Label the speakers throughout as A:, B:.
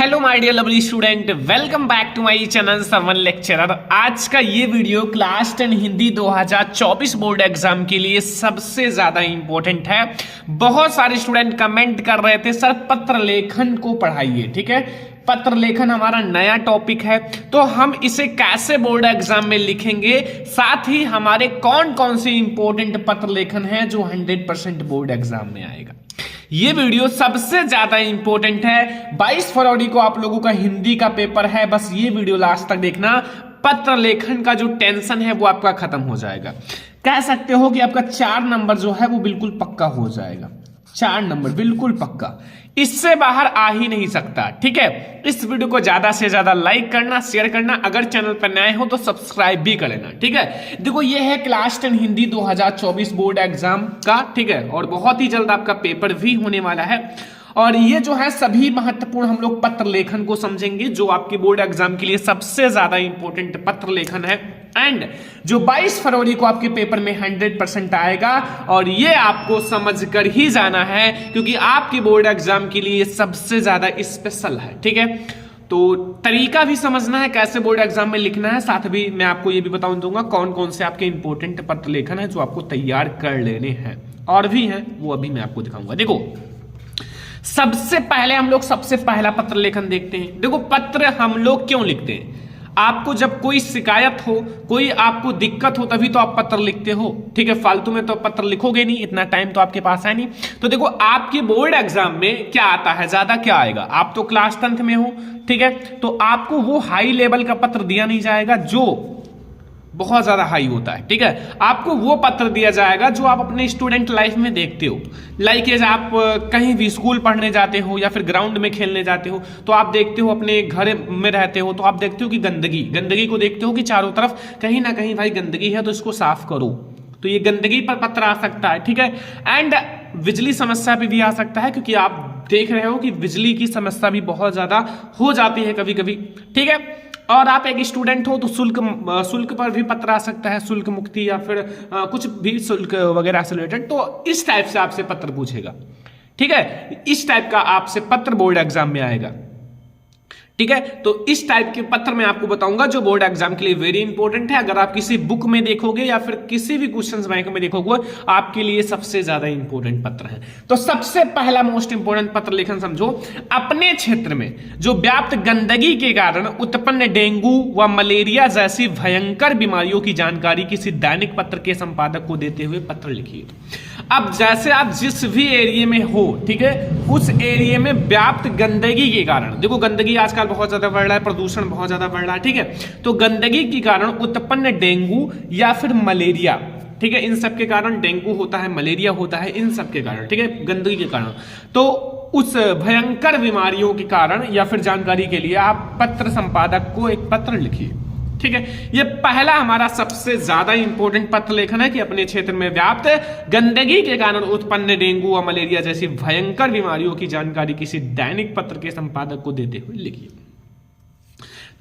A: Hello my dear lovely student, welcome back to my channel Sarvan lecturer. आज का ये video class 10 Hindi 2024 board exam के लिए सबसे ज्यादा इंपॉर्टेंट है। बहुत सारे स्टूडेंट कमेंट कर रहे थे सर पत्र लेखन को पढ़ाइए। ठीक है, पत्र लेखन हमारा नया टॉपिक है, तो हम इसे कैसे बोर्ड एग्जाम में लिखेंगे, साथ ही हमारे कौन कौन से इंपॉर्टेंट पत्र लेखन है जो 100% बोर्ड एग्जाम में आएगा। ये वीडियो सबसे ज्यादा इंपॉर्टेंट है। 22 फरवरी को आप लोगों का हिंदी का पेपर है, बस ये वीडियो लास्ट तक देखना। पत्र लेखन का जो टेंशन है वो आपका खत्म हो जाएगा। कह सकते हो कि आपका 4 नंबर जो है वो बिल्कुल पक्का हो जाएगा। 4 नंबर बिल्कुल पक्का, इससे बाहर आ ही नहीं सकता। ठीक है, इस वीडियो को ज्यादा से ज्यादा लाइक करना, शेयर करना, अगर चैनल पर नए हो तो सब्सक्राइब भी कर लेना। ठीक है, देखो ये है क्लास 10 हिंदी 2024 बोर्ड एग्जाम का। ठीक है, और बहुत ही जल्द आपका पेपर भी होने वाला है। और ये जो है सभी महत्वपूर्ण हम लोग पत्र लेखन को समझेंगे, जो आपके बोर्ड एग्जाम के लिए सबसे ज्यादा इंपॉर्टेंट पत्र लेखन है, एंड जो 22 फरवरी को आपके पेपर में 100% आएगा। और ये आपको समझ कर ही जाना है, क्योंकि आपके बोर्ड एग्जाम के लिए सबसे ज्यादा स्पेशल है। ठीक है, तो तरीका भी समझना है कैसे बोर्ड एग्जाम में लिखना है। साथ भी मैं आपको ये भी बता दूंगा कौन कौन से आपके इंपॉर्टेंट पत्र लेखन है जो आपको तैयार कर लेने हैं, और भी हैं वो अभी मैं आपको दिखाऊंगा। देखो सबसे पहले हम लोग सबसे पहला पत्र लेखन देखते हैं। देखो पत्र हम लोग क्यों लिखते हैं, आपको जब कोई शिकायत हो, कोई आपको दिक्कत हो, तभी तो आप पत्र लिखते हो। ठीक है, फालतू में तो पत्र लिखोगे नहीं, इतना टाइम तो आपके पास है नहीं। तो देखो आपके बोर्ड एग्जाम में क्या आता है, ज्यादा क्या आएगा, आप तो क्लास 10th में हो। ठीक है, तो आपको वो हाई लेवल का पत्र दिया नहीं जाएगा जो बहुत ज्यादा हाई होता है। ठीक है, आपको वो पत्र दिया जाएगा जो आप अपने स्टूडेंट लाइफ में देखते हो। लाइक एज आप कहीं भी स्कूल पढ़ने जाते हो या फिर ग्राउंड में खेलने जाते हो, तो आप देखते हो, अपने घर में रहते हो तो आप देखते हो कि गंदगी को देखते हो कि चारों तरफ कहीं ना कहीं भाई गंदगी है, तो इसको साफ करो। तो ये गंदगी पर पत्र आ सकता है। ठीक है, एंड बिजली समस्या पे भी आ सकता है, क्योंकि आप देख रहे हो कि बिजली की समस्या भी बहुत ज्यादा हो जाती है कभी कभी। ठीक है, और आप एक स्टूडेंट हो तो शुल्क पर भी पत्र आ सकता है, शुल्क मुक्ति या फिर कुछ भी शुल्क वगैरह से रिलेटेड, तो इस टाइप से आपसे पत्र पूछेगा। ठीक है, इस टाइप का आपसे पत्र बोर्ड एग्जाम में आएगा। ठीक है, तो इस टाइप के पत्र मैं आपको बताऊंगा जो बोर्ड एग्जाम के लिए वेरी इंपॉर्टेंट है। अगर आप किसी बुक में देखोगे या फिर किसी भी क्वेश्चंस बैंक में देखोगे, आपके लिए सबसे ज्यादा इंपॉर्टेंट पत्र है। तो सबसे पहला मोस्ट इंपॉर्टेंट पत्र लेखन समझो, अपने क्षेत्र में जो व्याप्त गंदगी के कारण उत्पन्न डेंगू व मलेरिया जैसी भयंकर बीमारियों की जानकारी किसी दैनिक पत्र के संपादक को देते हुए पत्र लिखिए। अब जैसे आप जिस भी एरिया में हो, ठीक है, उस एरिया में व्याप्त गंदगी के कारण, देखो गंदगी आजकल बहुत ज्यादा बढ़ रहा है, प्रदूषण बहुत ज्यादा बढ़ रहा है। ठीक है, तो गंदगी के कारण उत्पन्न डेंगू या फिर मलेरिया, ठीक है, इन सब के कारण डेंगू होता है, मलेरिया होता है, इन सब के कारण, ठीक है, गंदगी के कारण, तो उस भयंकर बीमारियों के कारण या फिर जानकारी के लिए आप पत्र संपादक को एक पत्र लिखिए। ठीक है, ये पहला हमारा सबसे ज्यादा इंपॉर्टेंट पत्र लेखन है कि अपने क्षेत्र में व्याप्त गंदगी के कारण उत्पन्न डेंगू और मलेरिया जैसी भयंकर बीमारियों की जानकारी किसी दैनिक पत्र के संपादक को देते हुए लिखिए।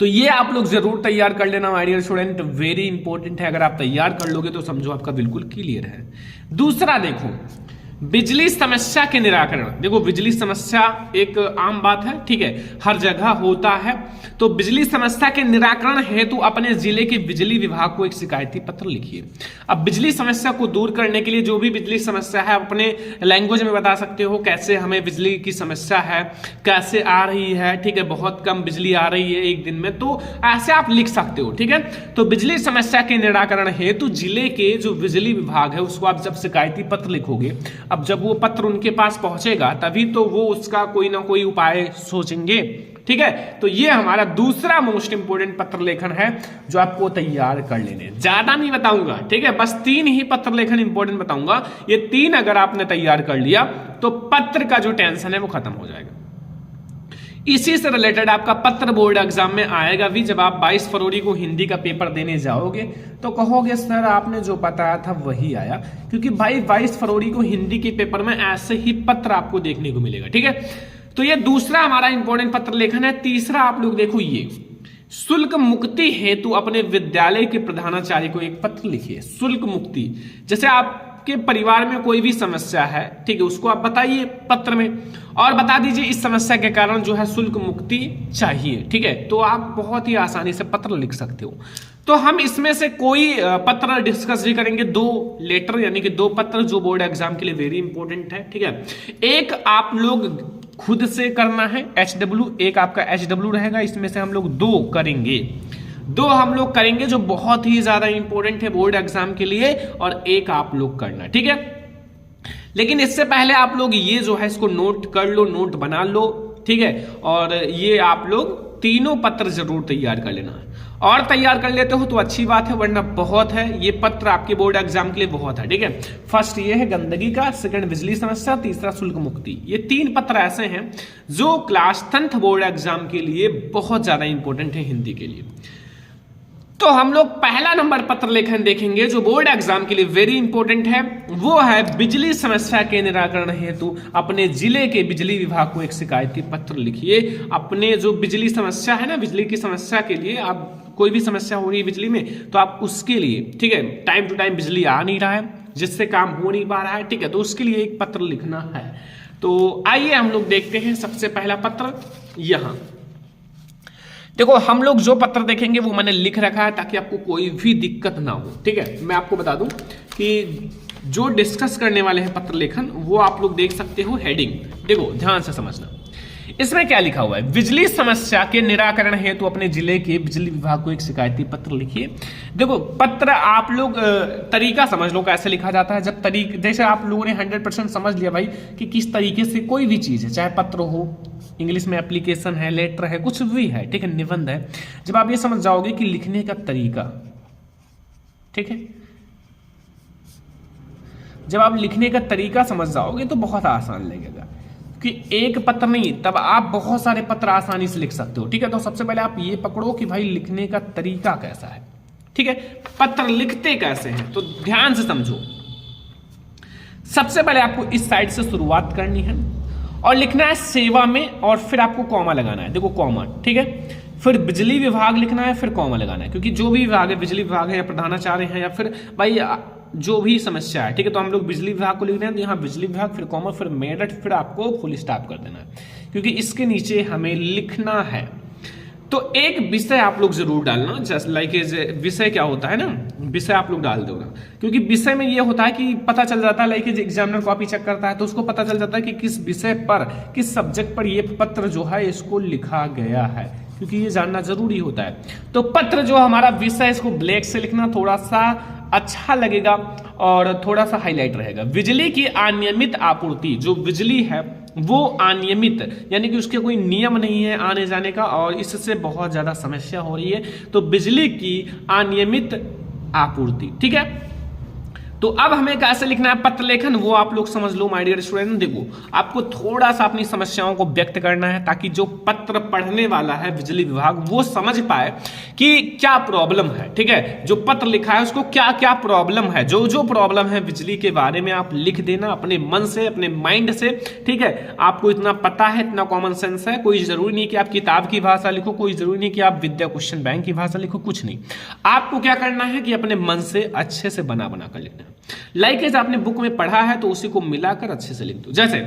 A: तो ये आप लोग जरूर तैयार कर लेना my dear student, very important है। अगर आप तैयार कर लोगे तो समझो आपका बिल्कुल क्लियर है। दूसरा देखो, बिजली समस्या के निराकरण। देखो बिजली समस्या एक आम बात है, ठीक है, हर जगह होता है। तो बिजली समस्या के निराकरण हेतु अपने जिले के बिजली विभाग को एक शिकायती पत्र लिखिए। अब बिजली समस्या को दूर करने के लिए जो भी बिजली समस्या है अपने लैंग्वेज में बता सकते हो, कैसे हमें बिजली की समस्या है, कैसे आ रही है। ठीक है, बहुत कम बिजली आ रही है एक दिन में, तो ऐसे आप लिख सकते हो। ठीक है, तो बिजली समस्या के निराकरण हेतु जिले के जो बिजली विभाग है उसको आप जब शिकायती पत्र लिखोगे, अब जब वो पत्र उनके पास पहुंचेगा तभी तो वो उसका कोई ना कोई उपाय सोचेंगे। ठीक है, तो ये हमारा दूसरा मोस्ट इंपोर्टेंट पत्र लेखन है जो आपको तैयार कर लेने, ज्यादा नहीं बताऊंगा। ठीक है, बस 3 ही पत्र लेखन इंपॉर्टेंट बताऊंगा। ये 3 अगर आपने तैयार कर लिया तो पत्र का जो टेंशन है वो खत्म हो जाएगा। इसी से रिलेटेड आपका पत्र बोर्ड एग्जाम में आएगा भी। जब आप 22 फरवरी को हिंदी का पेपर देने जाओगे तो कहोगे सर आपने जो बताया था वही आया, क्योंकि भाई 22 फरवरी को हिंदी के पेपर में ऐसे ही पत्र आपको देखने को मिलेगा। ठीक है, तो ये दूसरा हमारा इंपॉर्टेंट पत्र लेखन है। तीसरा आप लोग देखो, ये शुल्क मुक्ति हेतु अपने विद्यालय के प्रधानाचार्य को एक पत्र लिखिए। शुल्क मुक्ति, जैसे आप आपके परिवार में कोई भी समस्या है, ठीक है, उसको आप बताइए पत्र में और बता दीजिए इस समस्या के कारण जो है शुल्क मुक्ति चाहिए, ठीक है। तो आप बहुत ही आसानी से पत्र लिख सकते हो। तो हम इसमें से कोई पत्र डिस्कस भी करेंगे, 2 लेटर यानी कि 2 पत्र जो बोर्ड एग्जाम के लिए वेरी इंपॉर्टेंट है, ठीक है। एक आप लोग खुद से करना है HW, एक आपका HW रहेगा, इसमें से हम लोग 2 करेंगे, 2 हम लोग करेंगे जो बहुत ही ज्यादा इंपॉर्टेंट है बोर्ड एग्जाम के लिए, और एक आप लोग करना, ठीक है। लेकिन इससे पहले आप लोग ये जो है इसको नोट कर लो, नोट बना लो, ठीक है। और ये आप लोग तीनों पत्र जरूर तैयार कर लेना, और तैयार कर लेते हो तो अच्छी बात है, वरना बहुत है ये पत्र आपके बोर्ड एग्जाम के लिए बहुत है, ठीक है। फर्स्ट ये है गंदगी का, सेकंड बिजली समस्या, तीसरा शुल्क मुक्ति। ये 3 पत्र ऐसे हैं जो क्लास 10th बोर्ड एग्जाम के लिए बहुत ज्यादा इंपॉर्टेंट है हिंदी के लिए। तो हम लोग पहला नंबर पत्र लेखन देखेंगे जो बोर्ड एग्जाम के लिए वेरी इंपॉर्टेंट है, वो है बिजली समस्या के निराकरण हेतु अपने जिले के बिजली विभाग को एक शिकायती पत्र लिखिए। अपने जो बिजली समस्या है ना, बिजली की समस्या के लिए आप कोई भी समस्या हो रही है बिजली में, तो आप उसके लिए, ठीक है, टाइम टू टाइम बिजली आ नहीं रहा है जिससे काम हो नहीं पा रहा है, ठीक है, तो उसके लिए एक पत्र लिखना है। तो आइए हम लोग देखते हैं सबसे पहला पत्र। यहां देखो, हम लोग जो पत्र देखेंगे वो मैंने लिख रखा है ताकि आपको कोई भी दिक्कत ना हो, ठीक है। मैं आपको बता दूं कि जो डिस्कस करने वाले हैं पत्र लेखन, वो आप लोग देख सकते हो हेडिंग, देखो ध्यान से समझना। इसमें क्या लिखा हुआ है, बिजली समस्या के निराकरण हेतु तो अपने जिले के बिजली विभाग को एक शिकायती पत्र लिखिए। देखो पत्र आप लोग तरीका समझ लो कैसे लिखा जाता है। जब जैसे आप लोगों ने 100% समझ लिया भाई कि किस तरीके से कोई भी चीज है, चाहे पत्र हो, इंग्लिश में एप्लीकेशन है, लेटर है, कुछ भी है, ठीक है, निबंध है, जब आप ये समझ जाओगे कि लिखने का तरीका, ठीक है, जब आप लिखने का तरीका समझ जाओगे तो बहुत आसान लगेगा कि एक पत्र नहीं, तब आप बहुत सारे पत्र आसानी से लिख सकते हो, ठीक है। तो सबसे पहले आप ये पकड़ो कि भाई लिखने का तरीका कैसा है, ठीक है, पत्र लिखते कैसे हैं, तो ध्यान से समझो। सबसे पहले आपको इस साइड से शुरुआत करनी है और लिखना है सेवा में, और फिर आपको कॉमा लगाना है, देखो कॉमा, ठीक है, फिर बिजली विभाग लिखना है, फिर कॉमा लगाना है, क्योंकि जो भी विभाग है, बिजली विभाग है या प्रधानाचार्य है या फिर भाई जो भी समस्या है, ठीक है, तो हम लोग बिजली विभाग को लिखना है, तो यहाँ बिजली विभाग, फिर कॉमा, फिर मेरठ, फिर आपको फुल स्टॉप कर देना है, क्योंकि इसके नीचे हमें लिखना है। तो एक विषय आप लोग जरूर डालना, जस्ट लाइक विषय क्या होता है ना, विषय आप लोग डाल दो ना, क्योंकि विषय में ये होता है कि पता चल जाता है, लाइक एग्जामिनर कॉपी चेक करता है तो उसको पता चल जाता है कि किस विषय पर, किस सब्जेक्ट पर ये पत्र जो है इसको लिखा गया है, क्योंकि ये जानना जरूरी होता है। तो पत्र जो हमारा विषय, इसको ब्लैक से लिखना, थोड़ा सा अच्छा लगेगा और थोड़ा सा हाईलाइट रहेगा। बिजली की अनियमित आपूर्ति, जो बिजली है वो अनियमित, यानी कि उसके कोई नियम नहीं है आने जाने का और इससे बहुत ज्यादा समस्या हो रही है, तो बिजली की अनियमित आपूर्ति, ठीक है। तो अब हमें कैसे लिखना है पत्र लेखन, वो आप लोग समझ लो माय डियर स्टूडेंट। देखो आपको थोड़ा सा अपनी समस्याओं को व्यक्त करना है ताकि जो पत्र पढ़ने वाला है बिजली विभाग वो समझ पाए कि क्या प्रॉब्लम है, ठीक है, जो पत्र लिखा है उसको क्या क्या प्रॉब्लम है, जो जो प्रॉब्लम है बिजली के बारे में आप लिख देना अपने मन से, अपने माइंड से, ठीक है। आपको इतना पता है, इतना कॉमन सेंस है, कोई जरूरी नहीं कि आप किताब की भाषा लिखो, कोई जरूरी नहीं कि आप विद्या क्वेश्चन बैंक की भाषा लिखो, कुछ नहीं। आपको क्या करना है कि अपने मन से अच्छे से बना कर लिखना है। लाइक आपने बुक में पढ़ा है तो उसी को मिलाकर अच्छे से लिख दो। जैसे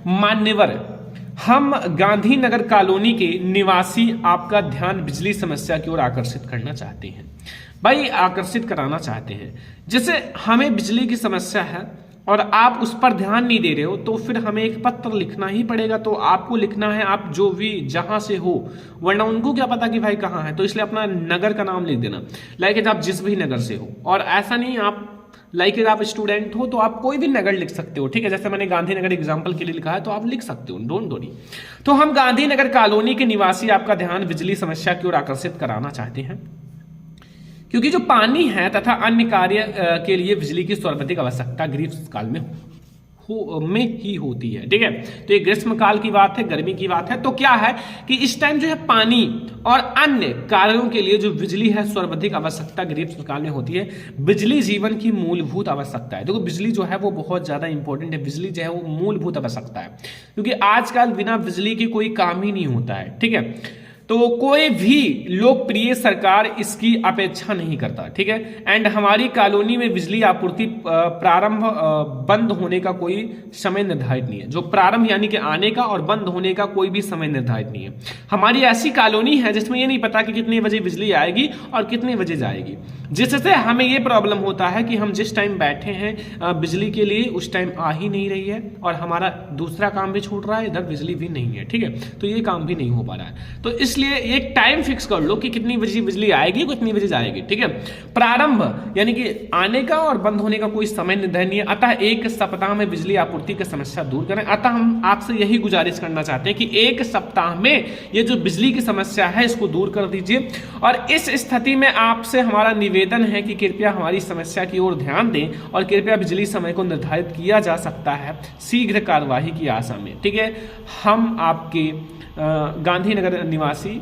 A: मान्यवर, हम गांधीनगर कॉलोनी के निवासी आपका ध्यान बिजली समस्या की ओर आकर्षित करना चाहते हैं। भाई आकर्षित कराना चाहते हैं, जैसे हमें बिजली की समस्या है और आप उस पर ध्यान नहीं दे रहे हो तो फिर हमें एक पत्र लिखना ही पड़ेगा। तो आपको लिखना है आप जो भी जहां से हो, वरना उनको क्या पता कि भाई कहाँ है, तो इसलिए अपना नगर का नाम लिख देना, लाइक आप जिस भी नगर से हो। और ऐसा नहीं आप लाइक आप स्टूडेंट हो तो आप कोई भी नगर लिख सकते हो, ठीक है, जैसे मैंने गांधीनगर एग्जांपल के लिए लिखा है तो आप लिख सकते हो, डोंट वरी। तो हम गांधीनगर कॉलोनी के निवासी आपका ध्यान बिजली समस्या की ओर आकर्षित कराना चाहते हैं, क्योंकि जो पानी है तथा अन्य कार्य के लिए बिजली की सर्वाधिक आवश्यकता ग्रीष्मकाल में ही होती है, ठीक है। तो ये ग्रीष्म काल की बात है, गर्मी की बात है। तो क्या है कि इस टाइम जो है पानी और अन्य कार्यों के लिए जो बिजली है सर्वाधिक आवश्यकता ग्रीष्म काल में होती है। बिजली जीवन की मूलभूत आवश्यकता है। देखो बिजली जो है वो बहुत ज्यादा इंपॉर्टेंट है, बिजली जो है वो मूलभूत आवश्यकता है, क्योंकि आजकल बिना बिजली के कोई काम ही नहीं होता है, ठीक है। तो कोई भी लोकप्रिय सरकार इसकी अपेक्षा नहीं करता, ठीक है। एंड हमारी कॉलोनी में बिजली आपूर्ति प्रारंभ बंद होने का कोई समय निर्धारित नहीं है। जो प्रारंभ यानी कि आने का और बंद होने का कोई भी समय निर्धारित नहीं है। हमारी ऐसी कॉलोनी है जिसमें ये नहीं पता कि कितने बजे बिजली आएगी और कितने बजे जाएगी, जिससे हमें ये प्रॉब्लम होता है कि हम जिस टाइम बैठे हैं बिजली के लिए उस टाइम आ ही नहीं रही है और हमारा दूसरा काम भी छूट रहा है, इधर बिजली भी नहीं है, ठीक है। तो ये काम भी नहीं हो पा रहा है। तो इसलिए एक टाइम फिक्स कर लो कि कितनी बजे बिजली आएगी, कितनी बजे जाएगी, ठीक है। प्रारंभ यानी कि आने का और बंद होने का कोई समय निर्धारित नहीं है। अतः एक सप्ताह में बिजली आपूर्ति की समस्या दूर करें। अतः हम आपसे यही गुजारिश करना चाहते हैं कि एक सप्ताह में ये जो बिजली की समस्या है इसको दूर कर दीजिए। और इस स्थिति में आपसे हमारा निवेदन है कि कृपया हमारी समस्या की ओर ध्यान दें और कृपया बिजली समय को निर्धारित किया जा सकता है शीघ्र कार्यवाही की आशा में, ठीक है। हम आपके गांधीनगर निवासी,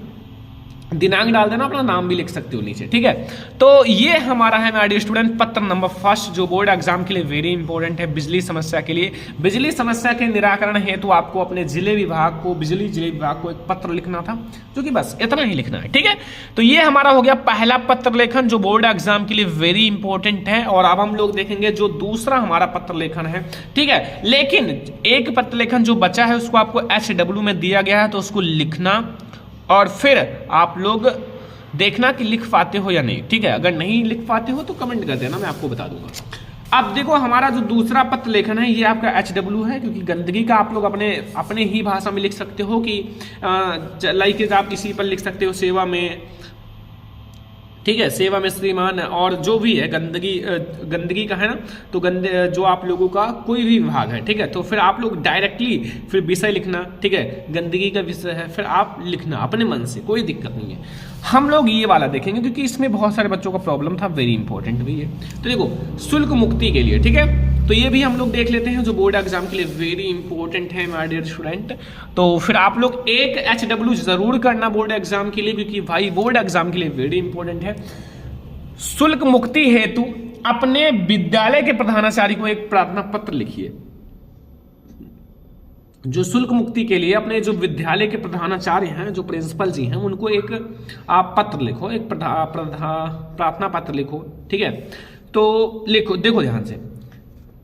A: दिनांक डाल देना, अपना नाम भी लिख सकते हो नीचे, ठीक है। तो ये हमारा है माय डियर स्टूडेंट पत्र नंबर 1 जो बोर्ड एग्जाम के लिए वेरी इंपॉर्टेंट है बिजली समस्या के लिए। बिजली समस्या के निराकरण हेतु तो आपको अपने जिले विभाग को, बिजली जिले विभाग को एक पत्र लिखना था, जो कि बस इतना ही लिखना है, ठीक है। तो ये हमारा हो गया पहला पत्र लेखन जो बोर्ड एग्जाम के लिए वेरी इंपॉर्टेंट है। और अब हम लोग देखेंगे जो दूसरा हमारा पत्र लेखन है, ठीक है। लेकिन एक पत्र लेखन जो बचा है उसको आपको HW में दिया गया है, तो उसको लिखना और फिर आप लोग देखना कि लिख पाते हो या नहीं, ठीक है। अगर नहीं लिख पाते हो तो कमेंट कर देना, मैं आपको बता दूंगा। अब देखो हमारा जो दूसरा पत्र लेखन है ये आपका HW है, क्योंकि गंदगी का आप लोग अपने ही भाषा में लिख सकते हो कि लाइक आप इसी पर लिख सकते हो सेवा में, ठीक है, सेवा में श्रीमान, और जो भी है गंदगी का है ना, तो जो आप लोगों का कोई भी विभाग है, ठीक है। तो फिर आप लोग डायरेक्टली फिर विषय लिखना, ठीक है, गंदगी का विषय है, फिर आप लिखना अपने मन से, कोई दिक्कत नहीं है। हम लोग ये वाला देखेंगे क्योंकि इसमें बहुत सारे बच्चों का प्रॉब्लम था, वेरी इंपॉर्टेंट भी है। तो देखो शुल्क मुक्ति के लिए, ठीक है, तो ये भी हम लोग देख लेते हैं जो बोर्ड एग्जाम के लिए वेरी इंपॉर्टेंट है माय डियर स्टूडेंट। तो फिर आप लोग एक HW जरूर करना बोर्ड एग्जाम के लिए, क्योंकि भाई बोर्ड एग्जाम के लिए वेरी इंपॉर्टेंट है। शुल्क मुक्ति हेतु अपने विद्यालय के प्रधानाचार्य को एक प्रार्थना पत्र लिखिए। जो शुल्क मुक्ति के लिए अपने जो विद्यालय के प्रधानाचार्य हैं, जो प्रिंसिपल जी हैं, उनको एक आप पत्र लिखो, एक प्रार्थना पत्र लिखो, ठीक है। तो लिखो, देखो ध्यान से,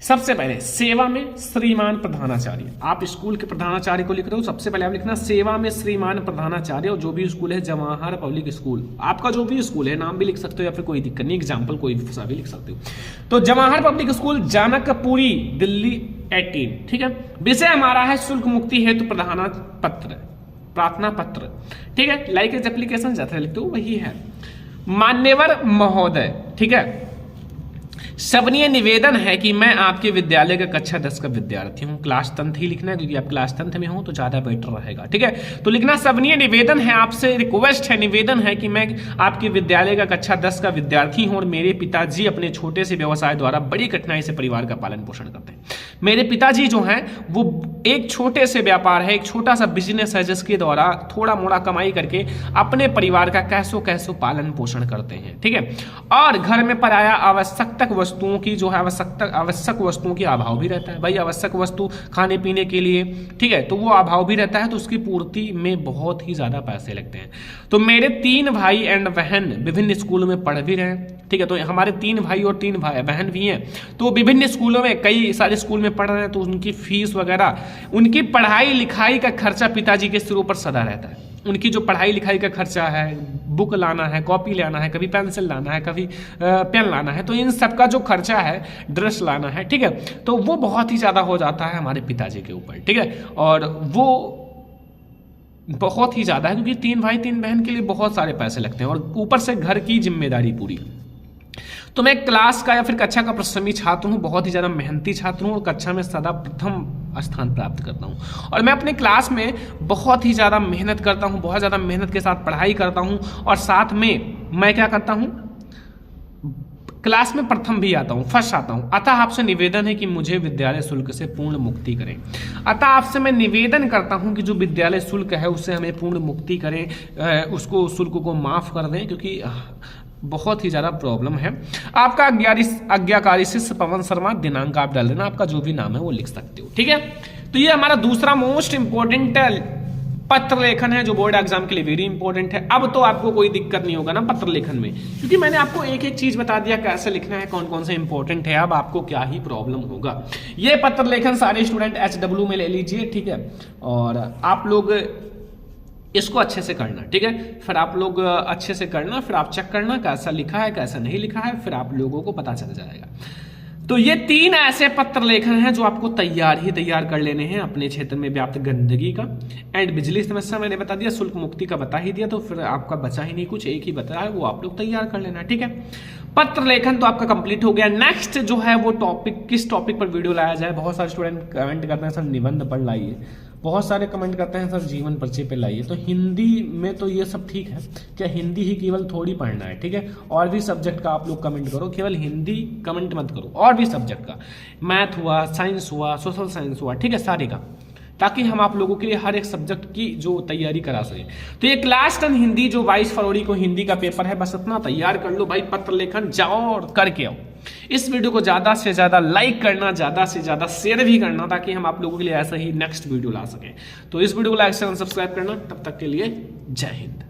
A: सबसे पहले सेवा में श्रीमान प्रधानाचार्य, आप स्कूल के प्रधानाचार्य को लिख रहे हो, सबसे पहले आप लिखना सेवा में श्रीमान प्रधानाचार्य, और जो भी स्कूल है जवाहर पब्लिक स्कूल, आपका जो भी स्कूल है नाम भी लिख सकते हो या फिर कोई दिक्कत नहीं, एग्जाम्पल कोई भी लिख सकते हो। तो जवाहर पब्लिक स्कूल जानकपुरी दिल्ली 18, ठीक है। विषय हमारा है शुल्क मुक्ति हेतु प्रार्थना पत्र, ठीक है। लाइक एज एप्लीकेशन जैसा लिखते हो वही है। मान्यवर महोदय, ठीक है, सबनीय निवेदन है कि मैं आपके विद्यालय का कक्षा 10 का विद्यार्थी हूं। क्लास 10th ही लिखना है क्योंकि आप क्लास 10th में हो तो ज्यादा बेटर रहेगा, ठीक है। तो लिखना सबनीय निवेदन है, आपसे रिक्वेस्ट है, निवेदन है कि मैं आपके विद्यालय का कक्षा 10 का विद्यार्थी हूं और मेरे पिताजी अपने छोटे से व्यवसाय द्वारा बड़ी कठिनाई से परिवार का पालन पोषण करते हैं। मेरे पिताजी जो हैं वो एक छोटे से व्यापार है, एक छोटा सा बिजनेस है जिसके द्वारा थोड़ा मोड़ा कमाई करके अपने परिवार का कैसो पालन पोषण करते हैं, ठीक है। और घर में पराया आवश्यक वस्तुओं की जो है आवश्यक वस्तुओं की अभाव भी रहता है। भाई आवश्यक वस्तु खाने पीने के लिए, ठीक है, तो वो अभाव भी रहता है, तो उसकी पूर्ति में बहुत ही ज्यादा पैसे लगते हैं। तो मेरे 3 भाई एंड बहन विभिन्न स्कूलों में पढ़ भी रहे हैं, ठीक है। तो हमारे 3 भाई और 3 बहन भी हैं, तो विभिन्न स्कूलों में कई सारे स्कूल में पढ़ रहे हैं, तो उनकी फीस वगैरह, उनकी पढ़ाई लिखाई का खर्चा पिताजी के सिरों पर सदा रहता है। उनकी जो पढ़ाई लिखाई का खर्चा है, बुक लाना है, कॉपी लाना है, कभी पेंसिल लाना है, कभी पेन लाना है, तो इन सब का जो खर्चा है, ड्रेस लाना है, ठीक है, तो वो बहुत ही ज़्यादा हो जाता है हमारे पिताजी के ऊपर, ठीक है। और वो बहुत ही ज़्यादा है क्योंकि 3 भाई 3 बहन के लिए बहुत सारे पैसे लगते हैं और ऊपर से घर की जिम्मेदारी पूरी। तो मैं क्लास का या फिर कक्षा का परिश्रमी छात्र हूँ, बहुत ही ज़्यादा मेहनती छात्र हूँ और कक्षा में सदा प्रथम स्थान प्राप्त करता हूँ। और मैं अपने क्लास में बहुत ही ज़्यादा मेहनत करता हूँ, बहुत ज़्यादा मेहनत के साथ पढ़ाई करता हूँ और साथ में मैं क्या करता हूँ, क्लास में प्रथम भी आता हूँ, फर्स्ट आता हूँ। अतः आपसे निवेदन है कि मुझे विद्यालय शुल्क से पूर्ण मुक्ति करें। अतः आपसे मैं निवेदन करता हूँ कि जो विद्यालय शुल्क है उससे हमें पूर्ण मुक्ति करें, उसको शुल्क को माफ़ कर दें क्योंकि बहुत ही ज़्यादा प्रॉब्लम है। आपका आज्ञाकारी शिष्य पवन शर्मा, दिनांक आप डाल देना, आपका जो भी नाम है वो लिख सकते हो, ठीक है। तो ये हमारा दूसरा मोस्ट इंपॉर्टेंट पत्र लेखन है जो बोर्ड एग्जाम के लिए वेरी इंपॉर्टेंट है। अब तो आपको कोई दिक्कत नहीं होगा ना पत्र लेखन में, क्योंकि मैंने आपको एक एक चीज बता दिया कैसे लिखना है, कौन कौन से इंपॉर्टेंट है। अब आपको क्या ही प्रॉब्लम होगा। ये पत्र लेखन सारे स्टूडेंट HW में ले लीजिए, ठीक है, और आप लोग इसको अच्छे से करना, ठीक है। फिर आप लोग अच्छे से करना, फिर आप चेक करना कैसा लिखा है कैसा नहीं लिखा है, फिर आप लोगों को पता चल जाएगा। तो ये 3 ऐसे पत्र लेखन हैं जो आपको तैयार कर लेने हैं अपने क्षेत्र में व्याप्त गंदगी का एंड बिजली समस्या मैंने बता दिया, शुल्क मुक्ति का बता ही दिया, तो फिर आपका बचा ही नहीं कुछ, एक ही बता है वो आप लोग तैयार कर लेना, ठीक है। पत्र लेखन तो आपका कंप्लीट हो गया। नेक्स्ट जो है वो टॉपिक, किस टॉपिक पर वीडियो लाया जाए। बहुत सारे स्टूडेंट कमेंट करते हैं सर निबंध पर लाइए, बहुत सारे कमेंट करते हैं सर जीवन परिचय पे लाइए। तो हिंदी में तो ये सब ठीक है, क्या हिंदी ही केवल थोड़ी पढ़ना है, ठीक है। और भी सब्जेक्ट का आप लोग कमेंट करो, केवल हिंदी कमेंट मत करो, और भी सब्जेक्ट का, मैथ हुआ, साइंस हुआ, सोशल साइंस हुआ, ठीक है, सारे का, ताकि हम आप लोगों के लिए हर एक सब्जेक्ट की जो तैयारी करा सकें। तो ये क्लास 10 हिंदी जो 22 फरवरी को हिंदी का पेपर है, बस इतना तैयार कर लो भाई, पत्र लेखन जाओ और करके आओ। इस वीडियो को ज़्यादा से ज़्यादा लाइक करना, ज़्यादा से ज़्यादा शेयर भी करना, ताकि हम आप लोगों के लिए ऐसा ही नेक्स्ट वीडियो ला सकें। तो इस वीडियो को लाइक शेयर सब्सक्राइब करना। तब तक के लिए जय हिंद।